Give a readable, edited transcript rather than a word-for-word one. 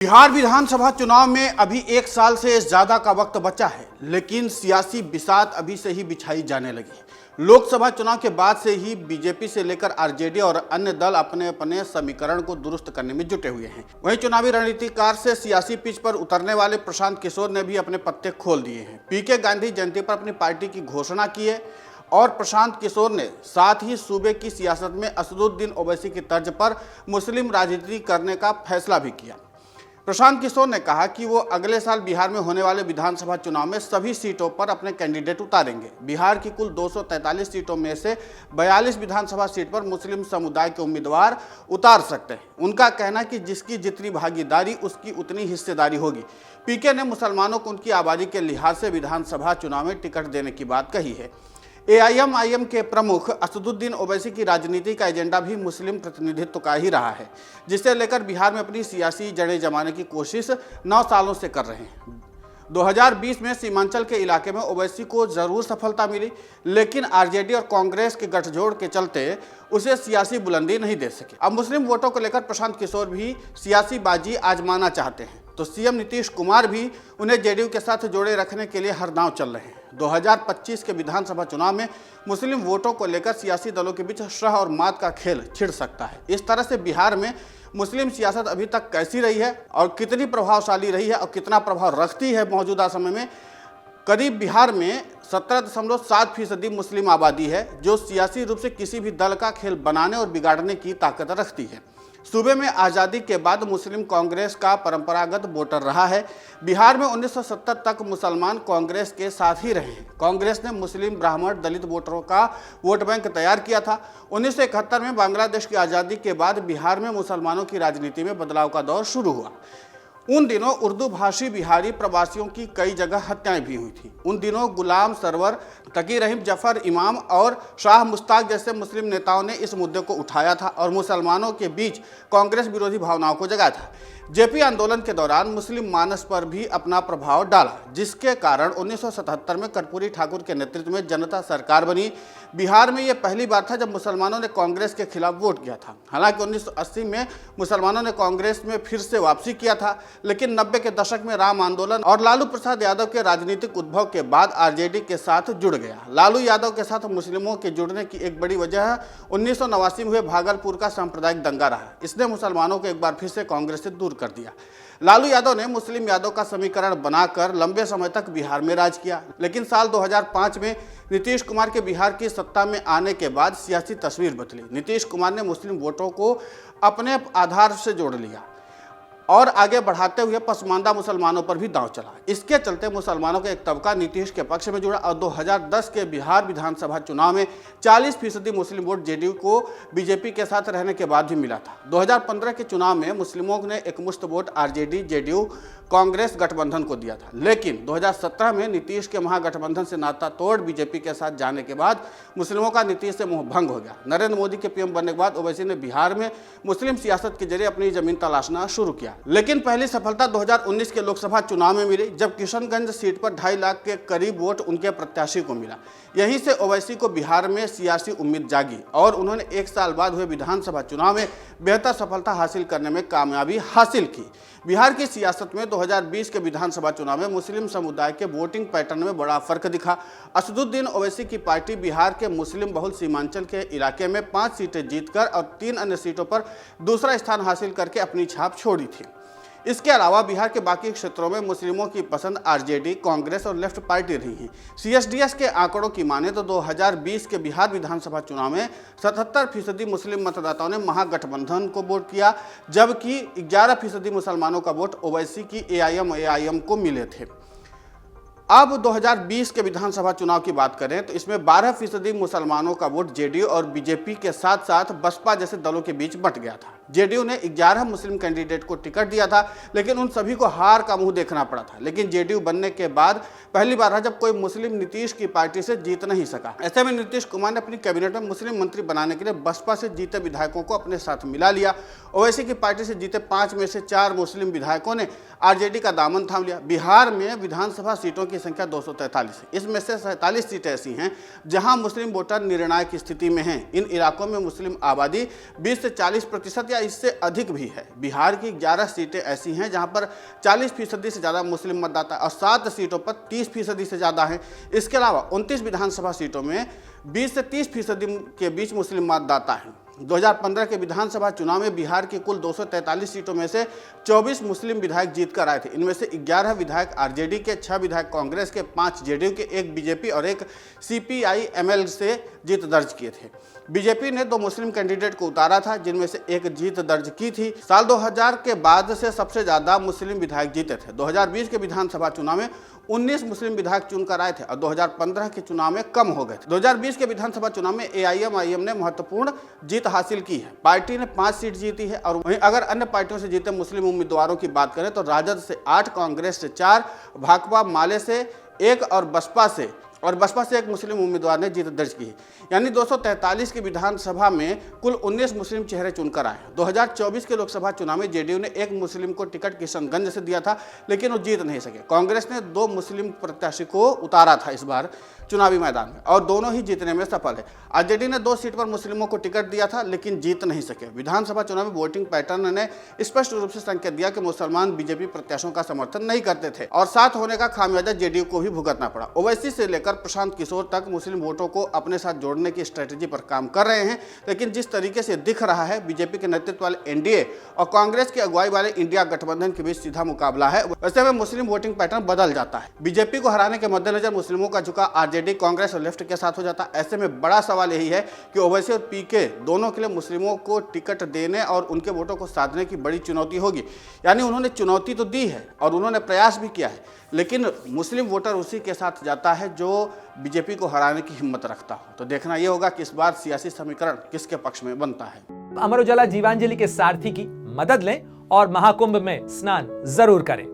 बिहार विधानसभा चुनाव में अभी एक साल से ज्यादा का वक्त बचा है, लेकिन सियासी बिसात अभी से ही बिछाई जाने लगी है। लोकसभा चुनाव के बाद से ही बीजेपी से लेकर आरजेडी और अन्य दल अपने अपने समीकरण को दुरुस्त करने में जुटे हुए हैं। वहीं चुनावी रणनीतिकार से सियासी पिच पर उतरने वाले प्रशांत किशोर ने भी अपने पत्ते खोल दिए हैं। पीके गांधी जयंती पर अपनी पार्टी की घोषणा की है और प्रशांत किशोर ने साथ ही सूबे की सियासत में असदुद्दीन ओवैसी की तर्ज पर मुस्लिम राजनीति करने का फैसला भी किया। प्रशांत किशोर ने कहा कि वो अगले साल बिहार में होने वाले विधानसभा चुनाव में सभी सीटों पर अपने कैंडिडेट उतारेंगे। बिहार की कुल 243 सीटों में से 42 विधानसभा सीट पर मुस्लिम समुदाय के उम्मीदवार उतार सकते हैं। उनका कहना है कि जिसकी जितनी भागीदारी उसकी उतनी हिस्सेदारी होगी। पीके ने मुसलमानों को उनकी आबादी के लिहाज से विधानसभा चुनाव में टिकट देने की बात कही है। एआईएमआईएम के प्रमुख असदुद्दीन ओवैसी की राजनीति का एजेंडा भी मुस्लिम प्रतिनिधित्व का ही रहा है, जिसे लेकर बिहार में अपनी सियासी जड़ें जमाने की कोशिश 9 सालों से कर रहे हैं। 2020 में सीमांचल के इलाके में ओवैसी को जरूर सफलता मिली, लेकिन आरजेडी और कांग्रेस के गठजोड़ के चलते उसे सियासी बुलंदी नहीं दे सके। अब मुस्लिम वोटों को लेकर प्रशांत किशोर भी सियासी बाजी आजमाना चाहते हैं, तो सीएम नीतीश कुमार भी उन्हें जेडीयू के साथ जोड़े रखने के लिए हर दांव चल रहे हैं। 2025 के विधानसभा चुनाव में मुस्लिम वोटों को लेकर सियासी दलों के बीच शह और मात का खेल छिड़ सकता है। इस तरह से बिहार में मुस्लिम सियासत अभी तक कैसी रही है और कितनी प्रभावशाली रही है और कितना प्रभाव रखती है मौजूदा समय में। करीब बिहार में 17.7% मुस्लिम आबादी है, जो सियासी रूप से किसी भी दल का खेल बनाने और बिगाड़ने की ताकत रखती है। सूबे में आज़ादी के बाद मुस्लिम कांग्रेस का परंपरागत वोटर रहा है। बिहार में 1970 तक मुसलमान कांग्रेस के साथ ही रहे हैं। कांग्रेस ने मुस्लिम, ब्राह्मण, दलित वोटरों का वोट बैंक तैयार किया था। 1971 में बांग्लादेश की आज़ादी के बाद बिहार में मुसलमानों की राजनीति में बदलाव का दौर शुरू हुआ। उन दिनों उर्दू भाषी बिहारी प्रवासियों की कई जगह हत्याएं भी हुई थी। उन दिनों गुलाम सरवर, तकी रहीम, जफर इमाम और शाह मुश्ताक जैसे मुस्लिम नेताओं ने इस मुद्दे को उठाया था और मुसलमानों के बीच कांग्रेस विरोधी भावनाओं को जगाया था। जेपी आंदोलन के दौरान मुस्लिम मानस पर भी अपना प्रभाव डाला, जिसके कारण 1977 में कर्पूरी ठाकुर के नेतृत्व में जनता सरकार बनी। बिहार में यह पहली बार था जब मुसलमानों ने कांग्रेस के खिलाफ वोट किया था। हालांकि 1980 में मुसलमानों ने कांग्रेस में फिर से वापसी किया था, लेकिन 90 के दशक में राम आंदोलन और लालू प्रसाद यादव के राजनीतिक उद्भव के बाद आरजेडी के साथ जुड़ गया। लालू यादव के साथ मुस्लिमों के जुड़ने की एक बड़ी वजह 1989 में हुए भागलपुर का सांप्रदायिक दंगा रहा। इसने मुसलमानों को एक बार फिर से कांग्रेस से दूर कर दिया। लालू यादव ने मुस्लिम यादव का समीकरण बनाकर लंबे समय तक बिहार में राज किया, लेकिन साल 2005 में नीतीश कुमार के बिहार की सत्ता में आने के बाद सियासी तस्वीर बदली। नीतीश कुमार ने मुस्लिम वोटों को अपने आधार से जोड़ लिया और आगे बढ़ाते हुए पसमानदा मुसलमानों पर भी दांव चला। इसके चलते मुसलमानों का एक तबका नीतीश के पक्ष में जुड़ा और 2010 के बिहार विधानसभा चुनाव में 40% मुस्लिम वोट जेडीयू को बीजेपी के साथ रहने के बाद भी मिला था। 2015 के चुनाव में मुस्लिमों ने एकमुश्त वोट आरजेडी, जेडीयू, कांग्रेस गठबंधन को दिया था, लेकिन 2017 में नीतीश के महागठबंधन से नाता तोड़ बीजेपी के साथ जाने के बाद मुस्लिमों का नीतीश से मोह भंग हो गया। नरेंद्र मोदी के पीएम बनने के बाद ओवैसी ने बिहार में मुस्लिम सियासत के जरिए अपनी जमीन तलाशना शुरू किया, लेकिन पहली सफलता 2019 के लोकसभा चुनाव में मिली, जब किशनगंज सीट पर 2.5 लाख के करीब वोट उनके प्रत्याशी को मिला। यहीं से ओवैसी को बिहार में सियासी उम्मीद जागी और उन्होंने एक साल बाद हुए विधानसभा चुनाव में बेहतर सफलता हासिल करने में कामयाबी हासिल की। बिहार की सियासत में 2020 के विधानसभा चुनाव में मुस्लिम समुदाय के वोटिंग पैटर्न में बड़ा फर्क दिखा। असदुद्दीन ओवैसी की पार्टी बिहार के मुस्लिम बहुल सीमांचल के इलाके में 5 सीटें जीतकर और 3 अन्य सीटों पर दूसरा स्थान हासिल करके अपनी छाप छोड़ी थी। इसके अलावा बिहार के बाकी क्षेत्रों में मुस्लिमों की पसंद आरजेडी, कांग्रेस और लेफ्ट पार्टी रही है। सीएसडीएस के आंकड़ों की माने तो 2020 के बिहार विधानसभा चुनाव में 77% मुस्लिम मतदाताओं ने महागठबंधन को वोट किया, जबकि 11% मुसलमानों का वोट ओवैसी की एआईएमआईएम को मिले थे। अब 2020 के विधानसभा चुनाव की बात करें तो इसमें 12% मुसलमानों का वोट जेडीयू और बीजेपी के साथ साथ बसपा जैसे दलों के बीच बंट गया था। जेडीयू ने 11 मुस्लिम कैंडिडेट को टिकट दिया था, लेकिन उन सभी को हार का मुंह देखना पड़ा था। लेकिन जेडीयू बनने के बाद पहली बार रहा जब कोई मुस्लिम नीतीश की पार्टी से जीत नहीं सका। ऐसे में नीतीश कुमार ने अपनी कैबिनेट में मुस्लिम मंत्री बनाने के लिए बसपा से जीते विधायकों को अपने साथ मिला लिया। ओवैसी की पार्टी से जीते 5 में से 4 मुस्लिम विधायकों ने आरजेडी का दामन थाम लिया। बिहार में विधानसभा सीटों की संख्या 243 है। इसमें से 47 सीटें ऐसी हैं जहां मुस्लिम वोटर निर्णायक स्थिति में हैं। इन इलाकों में मुस्लिम आबादी 20 से 40% या इससे अधिक भी है। बिहार की 11 सीटें ऐसी हैं जहां पर 40% से ज़्यादा मुस्लिम मतदाता और 7 सीटों पर 30% से ज़्यादा हैं। इसके अलावा 29 विधानसभा सीटों में 20 से 30% के बीच मुस्लिम मतदाता हैं। 2015 के विधानसभा चुनाव में बिहार की कुल 243 सीटों में से 24 मुस्लिम विधायक जीत कर आए थे। इनमें से 11 विधायक आरजेडी के, 6 विधायक कांग्रेस के, 5 जेडीयू के, 1 बीजेपी और 1 सीपीआई-एमएल से जीत दर्ज किए थे। बीजेपी ने 2 मुस्लिम कैंडिडेट को उतारा था, जिनमें से 1 जीत दर्ज की थी। साल 2000 के बाद से सबसे ज्यादा मुस्लिम विधायक जीते थे। 2020 के विधानसभा चुनाव में 19 मुस्लिम विधायक चुनकर आए थे और 2015 के चुनाव में कम हो गए थे। 2020 के विधानसभा चुनाव में एआईएमआईएम ने महत्वपूर्ण जीत हासिल की है। पार्टी ने 5 सीट जीती है। और वहीं अगर अन्य पार्टियों से जीते मुस्लिम उम्मीदवारों की बात करें तो राजद से 8, कांग्रेस से 4, भाकपा माले से 1 और बसपा से 1 मुस्लिम उम्मीदवार ने जीत दर्ज की है। यानी 243 की विधानसभा में कुल 19 मुस्लिम चेहरे चुनकर आए। 2024 के लोकसभा चुनाव में जेडीयू ने 1 मुस्लिम को टिकट किशनगंज से दिया था, लेकिन वो जीत नहीं सके। कांग्रेस ने 2 मुस्लिम प्रत्याशी को उतारा था इस बार चुनावी मैदान में और दोनों ही जीतने में सफल है। आरजेडी ने 2 सीट पर मुस्लिमों को टिकट दिया था, लेकिन जीत नहीं सके। विधानसभा चुनाव में वोटिंग पैटर्न ने स्पष्ट रूप से संकेत दिया कि मुसलमान बीजेपी प्रत्याशियों का समर्थन नहीं करते थे और साथ होने का खामियाजा जेडीयू को भी भुगतना पड़ा। ओवैसी से लेकर प्रशांत किशोर तक मुस्लिम वोटों को अपने साथ जोड़ने की स्ट्रेटेजी पर काम कर रहे हैं, लेकिन जिस तरीके से दिख रहा है बीजेपी के नेतृत्व वाले एनडीए और कांग्रेस की अगुवाई वाले इंडिया गठबंधन के बीच सीधा मुकाबला है। वैसे में मुस्लिम वोटिंग पैटर्न बदल जाता है। बीजेपी को हराने के मद्देनजर मुस्लिमों का झुकाव आरजेडी, कांग्रेस और लेफ्ट के साथ हो जाता है। ऐसे में बड़ा सवाल यही है कि ओवैसी और पीके दोनों के लिए मुस्लिमों को टिकट देने और उनके वोटों को साधने की बड़ी चुनौती होगी। यानी उन्होंने चुनौती तो दी है और उन्होंने प्रयास भी किया है, लेकिन मुस्लिम वोटर उसी के साथ जाता है जो बीजेपी को हराने की हिम्मत रखता हो। तो देखना यह होगा कि इस बार सियासी समीकरण किसके पक्ष में बनता है। अमर उजाला जीवांजलि के सारथी की मदद लें और महाकुंभ में स्नान जरूर करें।